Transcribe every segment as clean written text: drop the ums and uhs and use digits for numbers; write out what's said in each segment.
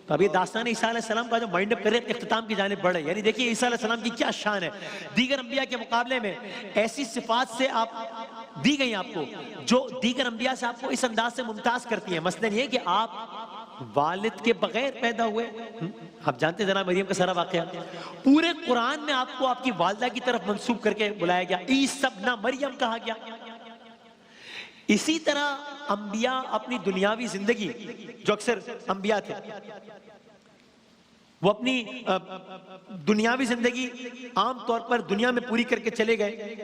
تو اب یہ داستان عیسیٰ علیہ السلام کا جو مائنڈ اپ کرے اختتام کی جانب بڑھے، یعنی دیکھیے عیسیٰ علیہ السلام کی کیا شان ہے، دیگر انبیاء کے مقابلے میں ایسی صفات سے آپ دی گئی آپ کو جو دیگر انبیاء سے آپ کو اس انداز سے ممتاز کرتی ہیں۔ مثلاً یہ کہ آپ والد کے بغیر پیدا ہوئے، آپ جانتے ہیں جناب مریم کا سارا واقعہ، پورے قرآن میں آپ کو آپ کی والدہ کی طرف منسوب کر کے بلایا گیا، عیسی ابن مریم کہا گیا۔ اسی طرح انبیاء اپنی دنیاوی زندگی، جو اکثر انبیاء تھے وہ اپنی دنیاوی زندگی عام طور پر دنیا میں پوری کر کے چلے گئے،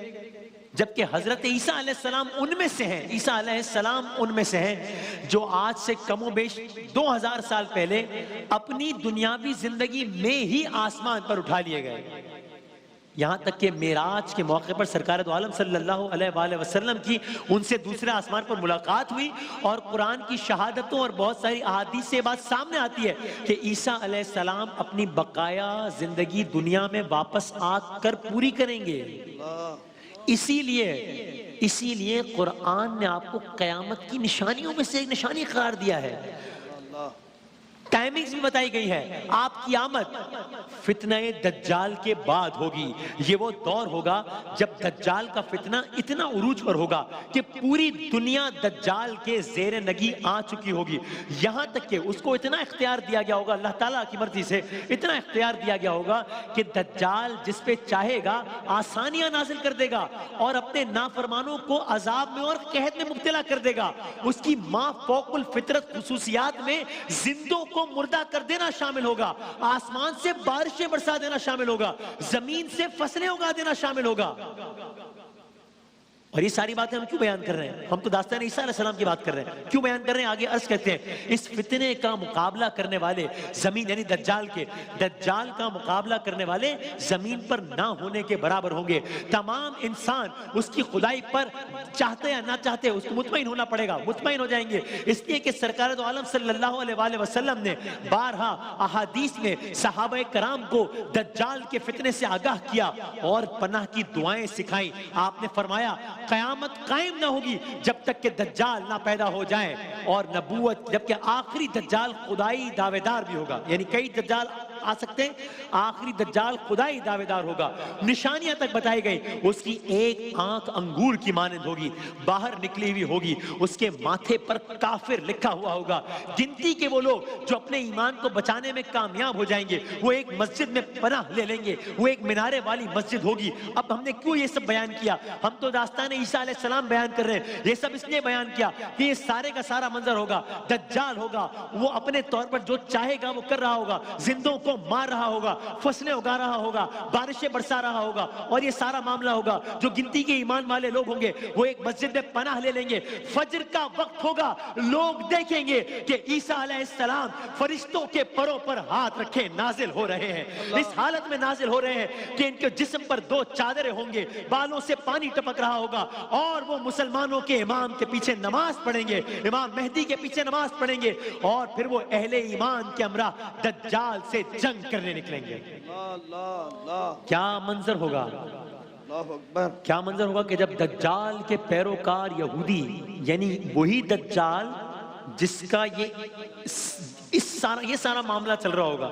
جبکہ حضرت عیسیٰ علیہ السلام ان میں سے ہیں، عیسیٰ علیہ السلام ان میں سے ہیں جو آج سے کم و بیش 2000 سال پہلے اپنی دنیاوی زندگی میں ہی آسمان پر اٹھا لیے گئے۔ یہاں تک کہ معراج کے موقع پر سرکار دو عالم صلی اللہ علیہ وآلہ وسلم کی ان سے دوسرے آسمان پر ملاقات ہوئی، اور قرآن کی شہادتوں اور بہت ساری احادیث سے بات سامنے آتی ہے کہ عیسیٰ علیہ السلام اپنی بقایا زندگی دنیا میں واپس آ کر پوری کریں گے۔ اسی لیے قرآن نے آپ کو قیامت کی نشانیوں میں سے ایک نشانی قرار دیا ہے، ٹائمنگز بھی بتائی گئی ہے۔ آپ کی آمد فتنہ دجال کے بعد ہوگی، یہ وہ دور ہوگا جب دجال کا فتنہ اتنا عروج پر ہوگا کہ پوری دنیا دجال کے زیر نگی آ چکی ہوگی، یہاں تک کہ اس کو اتنا اختیار دیا گیا ہوگا، اللہ تعالیٰ کی مرضی سے اتنا اختیار دیا گیا ہوگا کہ دجال جس پہ چاہے گا آسانیاں نازل کر دے گا اور اپنے نافرمانوں کو عذاب میں اور قحط میں مبتلا کر دے گا۔ اس کی ما فوق الفطرت خصوصیات میں زندوں کو مردہ کر دینا شامل ہوگا، آسمان سے بارشیں برسا دینا شامل ہوگا، زمین سے فصلیں اگا دینا شامل ہوگا۔ اور یہ ساری باتیں ہم کیوں بیان کر رہے ہیں؟ ہم تو داستان عیسیٰ علیہ السلام کی بات کر رہے ہیں، کیوں بیان کر رہے ہیں؟ آگے عرض کرتے ہیں اس فتنے کا مقابلہ کرنے والے زمین یعنی دجال کا مقابلہ کرنے والے زمین پر نہ ہونے کے برابر ہوں گے۔ تمام انسان اس کی خدائی پر چاہتے یا نہ چاہتے اس کو مطمئن ہونا پڑے گا، مطمئن ہو جائیں گے، اس لیے کہ سرکار دو عالم صلی اللہ علیہ وآلہ وسلم نے بارہا احادیث میں صحابہ کرام کو دجال کے فتنے سے آگاہ کیا اور پناہ کی دعائیں سکھائیں۔ آپ نے فرمایا قیامت قائم نہ ہوگی جب تک کہ دجال نہ پیدا ہو جائے، اور نبوت جبکہ آخری دجال خدائی دعوے دار بھی ہوگا، یعنی کئی دجال آ سکتے ہیں، آخری دجال خدائی دعوے دار ہوگا۔ نشانیاں تک بتائی گئی، اس کی ایک آنکھ انگور کی مانند ہوگی، باہر نکلی ہوئی ہوگی، اس کے ماتھے پر کافر لکھا ہوا ہوگا۔ گنتی کے وہ لوگ جو اپنے ایمان کو بچانے میں کامیاب ہو جائیں گے وہ ایک مسجد میں پناہ لے لیں گے، وہ ایک مینارے والی مسجد ہوگی۔ اب ہم نے کیوں یہ سب بیان کیا؟ ہم تو داستان عیسیٰ علیہ السلام بیان کر رہے ہیں، یہ سب اس لیے بیان کیا کہ یہ سارے کا سارا منظر ہوگا، دجال ہوگا، وہ اپنے طور پر جو چاہے گا وہ کر رہا ہوگا، زندوں کو مار رہا ہوگا، فصلیں اگا رہا ہوگا، بارشیں برسا رہا ہوگا، اور یہ سارا معاملہ ہوگا۔ جو گنتی کے ایمان والے لوگ ہوں گے وہ ایک مسجد میں پناہ لے لیں گے، فجر کا وقت ہوگا، لوگ دیکھیں گے کہ عیسیٰ علیہ السلام فرشتوں کے پروں پر ہاتھ رکھے نازل ہو رہے ہیں، اس حالت میں نازل ہو رہے ہیں کہ ان کے جسم پر 2 چادریں ہوں گے، بالوں سے پانی ٹپک رہا ہوگا، اور وہ مسلمانوں کے امام کے پیچھے نماز پڑھیں گے، امام مہدی کے پیچھے نماز پڑھیں گے، اور پھر وہ اہل ایمان کے ہمراہ دجال سے جنگ کرنے نکلیں گے۔ کیا منظر ہوگا، کیا منظر ہوگا کہ جب دجال کے پیروکار یہودی، یعنی وہی دجال جس کا یہ سارا معاملہ چل رہا ہوگا،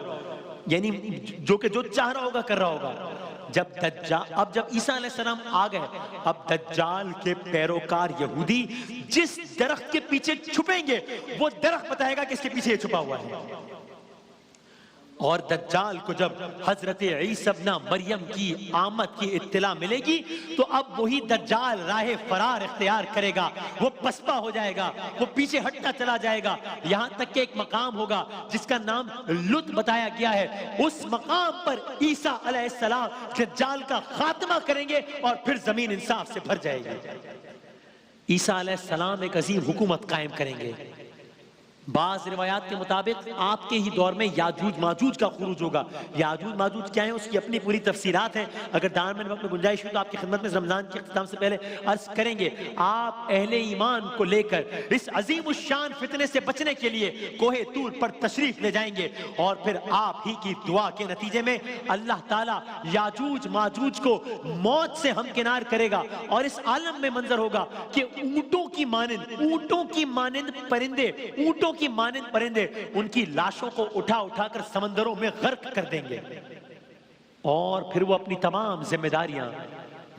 یعنی جو چاہ رہا ہوگا کر رہا ہوگا، اب جب عیسیٰ علیہ السلام آ گئے، اب دجال کے پیروکار یہودی جس درخت کے پیچھے چھپیں گے وہ درخت بتائے گا کہ اس کے پیچھے یہ چھپا ہوا ہے۔ اور دجال کو جب حضرت عیسیٰ ابن مریم کی آمد کی اطلاع ملے گی تو اب وہی دجال راہ فرار اختیار کرے گا، وہ پسپا ہو جائے گا، وہ پیچھے ہٹتا چلا جائے گا، یہاں تک کہ ایک مقام ہوگا جس کا نام لد بتایا گیا ہے، اس مقام پر عیسیٰ علیہ السلام دجال کا خاتمہ کریں گے اور پھر زمین انصاف سے بھر جائے گی۔ عیسیٰ علیہ السلام ایک عظیم حکومت قائم کریں گے۔ بعض روایات کے مطابق آپ کے ہی دور میں یاجوج ماجوج کا خروج ہوگا۔ یاجوج ماجوج کیا ہیں اس کی اپنی پوری تفسیرات ہیں، اگر دارمن وقت میں گنجائش ہو تو آپ کی خدمت میں رمضان کے اختتام سے پہلے عرض کریں گے۔ آپ اہل ایمان کو لے کر اس عظیم الشان فتنے سے بچنے کے لیے کوہ طور پر تشریف لے جائیں گے، اور پھر آپ ہی کی دعا کے نتیجے میں اللہ تعالیٰ یاجوج ماجوج کو موت سے ہمکنار کرے گا، اور اس عالم میں منظر ہوگا کہ اونٹوں کی مانند پرندے، اونٹوں کتوں کی مانند پرندے ان کی لاشوں کو اٹھا اٹھا کر سمندروں میں غرق کر دیں گے، اور پھر وہ اپنی تمام ذمہ داریاں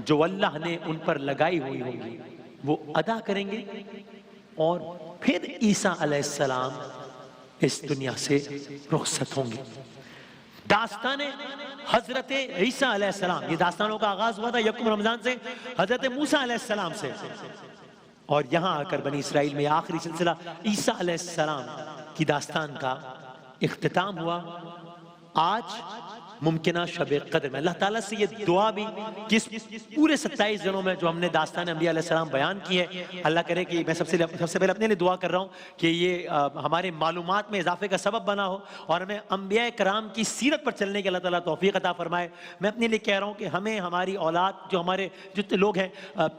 جو اللہ نے ان پر لگائی ہوئی ہوں گی وہ ادا کریں گے، اور پھر عیسیٰ علیہ السلام اس دنیا سے رخصت ہوں گے۔ داستان حضرت عیسیٰ علیہ السلام، یہ داستانوں کا آغاز ہوا تھا یکم رمضان سے، حضرت موسیٰ علیہ السلام سے، اور یہاں آ کر بنی اسرائیل میں آخری سلسلہ عیسیٰ علیہ السلام کی داستان کا اختتام ہوا۔ آج ممکنہ شب قدر میں اللہ تعالیٰ سے یہ دعا بھی کہ اس پورے 27 دنوں میں جو ہم نے داستان انبیاء علیہ السلام بیان کی ہے، اللہ کرے کہ میں سب سے پہلے اپنے لیے دعا کر رہا ہوں کہ یہ ہمارے معلومات میں اضافے کا سبب بنا ہو، اور ہمیں انبیاء کرام کی سیرت پر چلنے کے اللہ تعالیٰ توفیق عطا فرمائے۔ میں اپنے لیے کہہ رہا ہوں کہ ہمیں ہماری اولاد، جو ہمارے جتنے لوگ ہیں،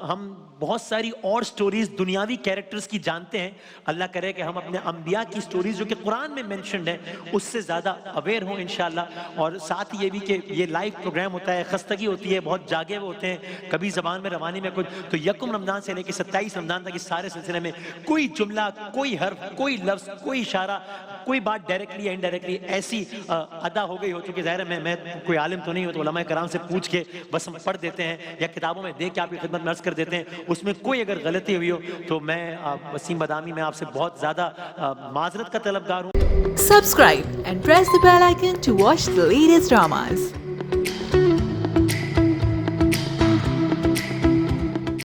ہم بہت ساری اور سٹوریز دنیاوی کیریکٹرز کی جانتے ہیں، اللہ کرے کہ ہم اپنے انبیاء کی سٹوریز جو کہ قرآن میں مینشنڈ ہیں اس سے زیادہ اویئر ہوں انشاءاللہ۔ اور ساتھ یہ بھی کہ یہ لائیو پروگرام ہوتا ہے، خستگی ہوتی ہے، بہت جاگے ہوئے ہوتے ہیں، کبھی زبان میں روانی میں کچھ، تو یکم رمضان سے لے کے 27 رمضان تک اس سارے سلسلے میں کوئی جملہ، کوئی حرف، کوئی لفظ، کوئی اشارہ، کوئی بات ڈائریکٹلی یا انڈائریکٹلی ایسی ادا ہو گئی ہو، چونکہ ظاہر ہے میں کوئی عالم تو نہیں ہوں، تو علماء کرام سے پوچھ کے بس ہم پڑھ دیتے ہیں یا کتابوں میں دیکھ کے آپ کی خدمت میں عرض کر دیتے ہیں، اس میں کوئی اگر غلطی ہوئی ہو تو میں وسیم بادامی میں آپ سے بہت زیادہ معذرت کا طلبگار ہوں۔ Subscribe and press the bell icon to watch the latest dramas.